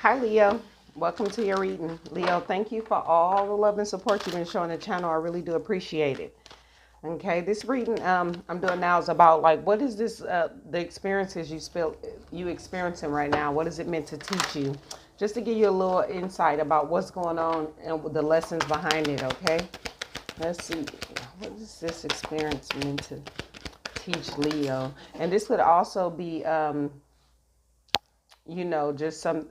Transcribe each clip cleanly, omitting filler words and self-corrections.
Hi, Leo. Welcome to your reading. Leo, thank you for all the love and support you've been showing the channel. I really do appreciate it. Okay, this reading I'm doing now is about like what is this the experiences you experiencing right now? What is it meant to teach you? Just to give you a little insight about what's going on and the lessons behind it. Okay, let's see. What is this experience meant to teach Leo? And this could also be just some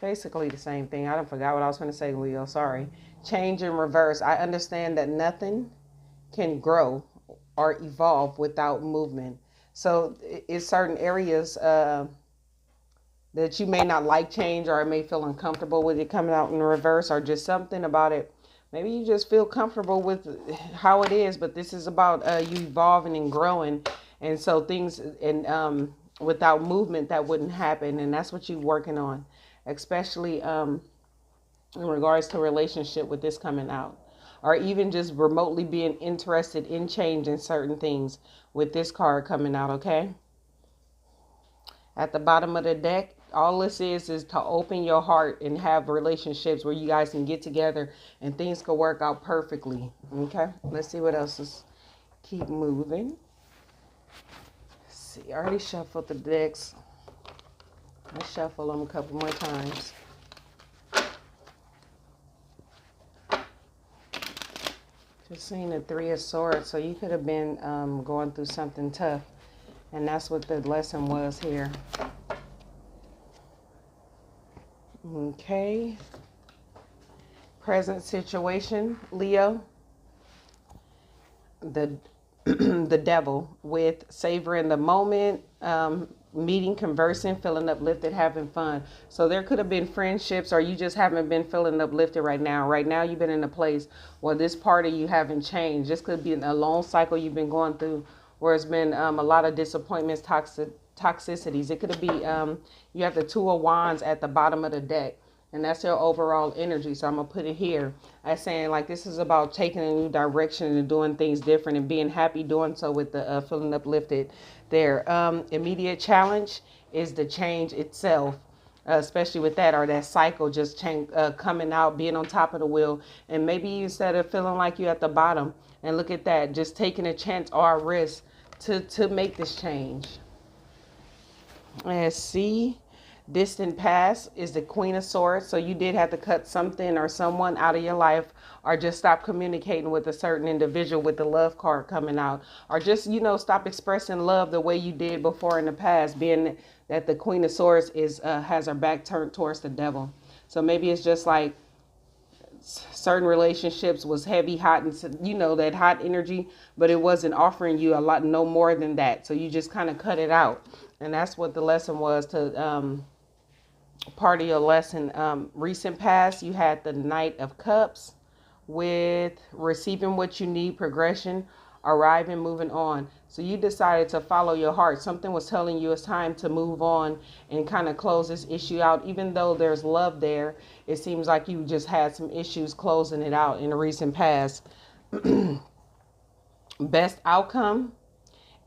basically the same thing. I don't forgot what I was going to say, Leo. Sorry. Change in reverse. I understand that nothing can grow or evolve without movement. So it's certain areas that you may not like change, or it may feel uncomfortable with it coming out in reverse, or just something about it. Maybe you just feel comfortable with how it is, but this is about you evolving and growing. And so things and without movement that wouldn't happen. And that's what you're working on, especially in regards to relationship with this coming out, or even just remotely being interested in change in certain things with this card coming out. Okay, at the bottom of the deck, all this is to open your heart and have relationships where you guys can get together and things can work out perfectly. Okay, let's see what else is. Keep moving. Let's see, I already shuffled the decks. I shuffle them a couple more times. Just seeing the Three of Swords, so you could have been going through something tough, and that's what the lesson was here. Okay. Present situation, Leo. The the devil, with savoring the moment, meeting, conversing, feeling uplifted, having fun. So there could have been friendships, or you just haven't been feeling uplifted right now. Right now you've been in a place where this part of you haven't changed. This could be a long cycle you've been going through where it's been a lot of disappointments, toxicities. It could be you have the Two of Wands at the bottom of the deck, and that's your overall energy. So I'm going to put it here as saying like this is about taking a new direction and doing things different and being happy doing so with the feeling uplifted there. Immediate challenge is the change itself, especially with that, or that cycle just change, coming out, being on top of the wheel. And maybe instead of feeling like you're at the bottom, and look at that, just taking a chance or a risk to make this change. Let's see. Distant past is the Queen of Swords. So you did have to cut something or someone out of your life, or just stop communicating with a certain individual with the Love card coming out, or just, stop expressing love the way you did before in the past, being that the Queen of Swords is has her back turned towards the devil. So maybe it's just like certain relationships was heavy, hot, and that hot energy, but it wasn't offering you a lot, no more than that. So you just kind of cut it out. And that's what the lesson was to part of your lesson. Recent past, you had the Knight of Cups with receiving what you need, progression, arriving, moving on. So you decided to follow your heart. Something was telling you it's time to move on and kind of close this issue out. Even though there's love there, it seems like you just had some issues closing it out in the recent past. Best outcome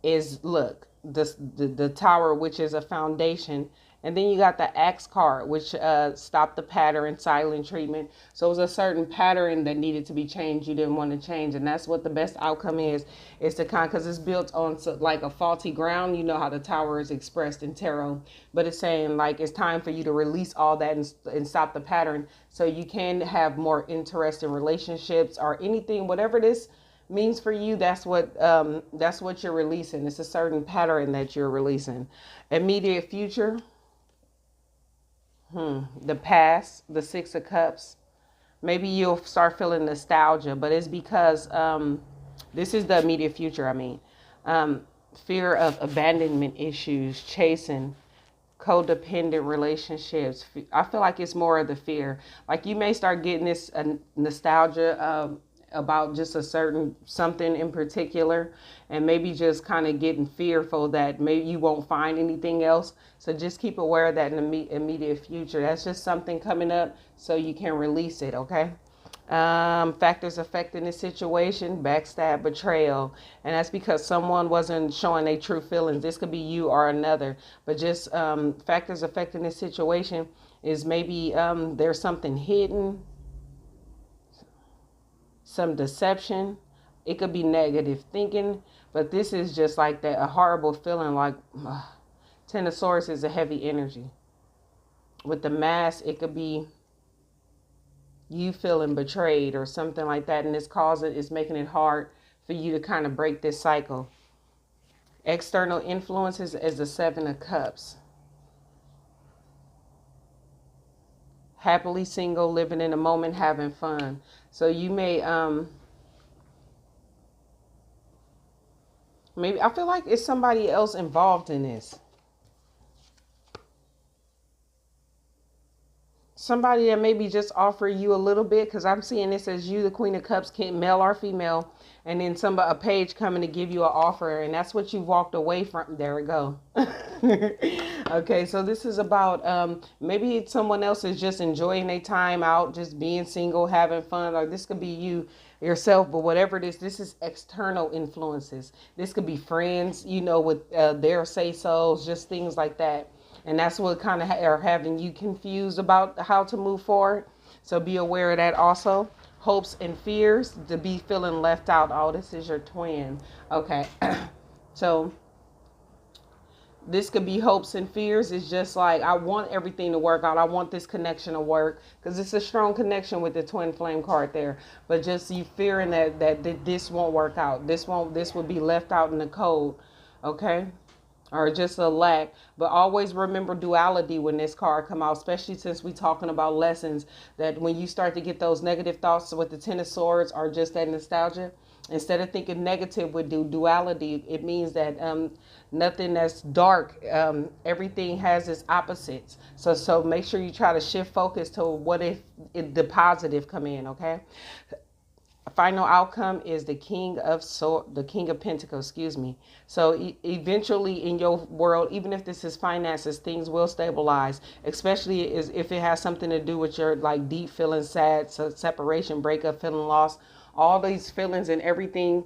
is, look, the Tower, which is a foundation. And then you got the Axe card, which stopped the pattern, silent treatment. So it was a certain pattern that needed to be changed. You didn't want to change. And that's what the best outcome is to because it's built on like a faulty ground. You know how the Tower is expressed in tarot. But it's saying like it's time for you to release all that and stop the pattern, so you can have more interesting relationships or anything, whatever this means for you. That's what you're releasing. It's a certain pattern that you're releasing. Immediate future. The past, the Six of Cups. Maybe you'll start feeling nostalgia, but it's because this is the immediate future. I mean, fear of abandonment issues, chasing, codependent relationships. I feel like it's more of the fear. Like you may start getting this nostalgia about just a certain something in particular, and maybe just kind of getting fearful that maybe you won't find anything else. So just keep aware of that in the immediate future. That's just something coming up, so you can release it. Okay. Factors affecting this situation: backstab, betrayal. And that's because someone wasn't showing their true feelings. This could be you or another. But just factors affecting this situation is maybe there's something hidden, some deception. It could be negative thinking. But this is just like that, a horrible feeling like Ten of Swords is a heavy energy. With the Mass, it could be you feeling betrayed or something like that, and it's making it hard for you to kind of break this cycle. External influences is the Seven of Cups. Happily single, living in the moment, having fun. So you may maybe, I feel like it's somebody else involved in this. Somebody that maybe just offer you a little bit, because I'm seeing this as you, the Queen of Cups, male or female, and then a page coming to give you an offer, and that's what you walked away from. There we go. Okay, so this is about maybe someone else is just enjoying their time out, just being single, having fun, or this could be you yourself. But whatever it is, this is external influences. This could be friends, with their say-sos, just things like that. And that's what kind of are having you confused about how to move forward. So be aware of that also. Hopes and fears, to be feeling left out. Oh, this is your twin. Okay. So this could be hopes and fears. It's just like, I want everything to work out. I want this connection to work, because it's a strong connection with the twin flame card there. But just you fearing that this won't work out. This will be left out in the cold. Okay. Or just a lack. But always remember duality when this card come out, especially since we talking about lessons, that when you start to get those negative thoughts with the Ten of Swords or just that nostalgia, instead of thinking negative with duality, it means that nothing that's dark, everything has its opposites. So make sure you try to shift focus to what if the positive come in, okay? Final outcome is the King of Pentacles, excuse me. So eventually in your world, even if this is finances, things will stabilize, especially if it has something to do with your like deep feeling, sad, separation, breakup, feeling lost. All these feelings and everything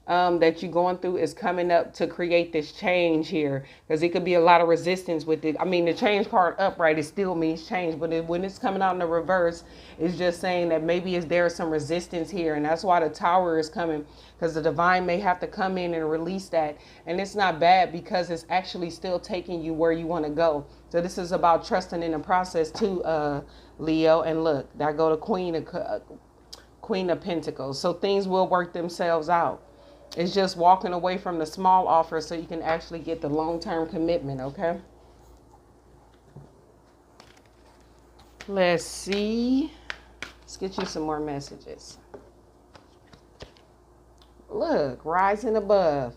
that you're going through is coming up to create this change here, because it could be a lot of resistance with it. I mean, the change card upright, it still means change, but when it's coming out in the reverse, it's just saying that maybe there's some resistance here, and that's why the Tower is coming, because the divine may have to come in and release that. And it's not bad, because it's actually still taking you where you want to go. So this is about trusting in the process too, Leo. And look, there go the Queen of Pentacles. So things will work themselves out. It's just walking away from the small offer so you can actually get the long-term commitment, okay? Let's see. Let's get you some more messages. Look, rising above.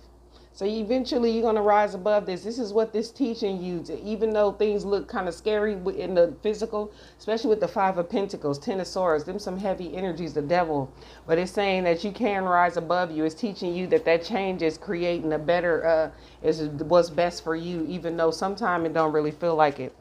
So eventually you're going to rise above this. This is what this teaching you, to, even though things look kind of scary in the physical, especially with the Five of Pentacles, Ten of Swords, them some heavy energies, the devil. But it's saying that you can rise above you. It's teaching you that change is creating a better, is what's best for you, even though sometimes it don't really feel like it.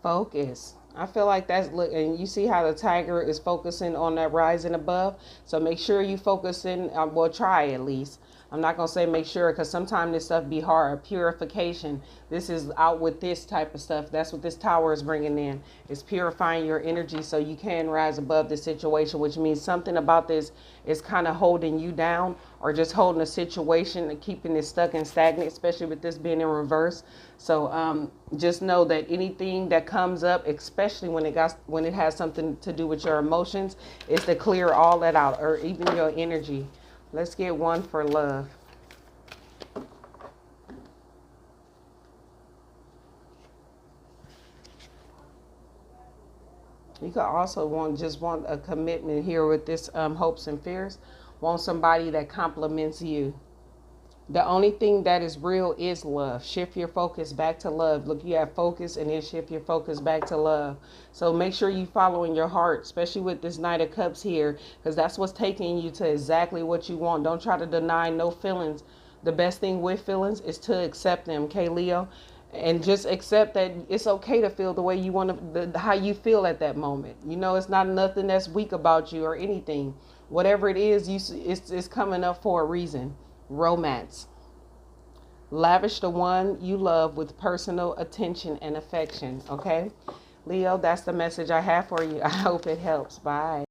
Focus. I feel like that's, look, and you see how the tiger is focusing on that rising above. So make sure you focus in, well, try at least. I'm not going to say make sure, because sometimes this stuff be hard. Purification. This is out with this type of stuff. That's what this Tower is bringing in. It's purifying your energy so you can rise above the situation, which means something about this is kind of holding you down, or just holding a situation and keeping it stuck and stagnant, especially with this being in reverse. So just know that anything that comes up, especially when it has something to do with your emotions, is to clear all that out, or even your energy. Let's get one for love. You could also want a commitment here with this hopes and fears. Want somebody that compliments you. The only thing that is real is love. Shift your focus back to love. Look, you have focus, and then shift your focus back to love. So make sure you following your heart, especially with this Knight of Cups here, because that's what's taking you to exactly what you want. Don't try to deny no feelings. The best thing with feelings is to accept them, okay, Leo? And just accept that it's okay to feel the way you want to, how you feel at that moment. You know, it's not nothing that's weak about you or anything. Whatever it is, it's coming up for a reason. Romance. Lavish the one you love with personal attention and affection. Okay, Leo, that's the message I have for you. I hope it helps. Bye.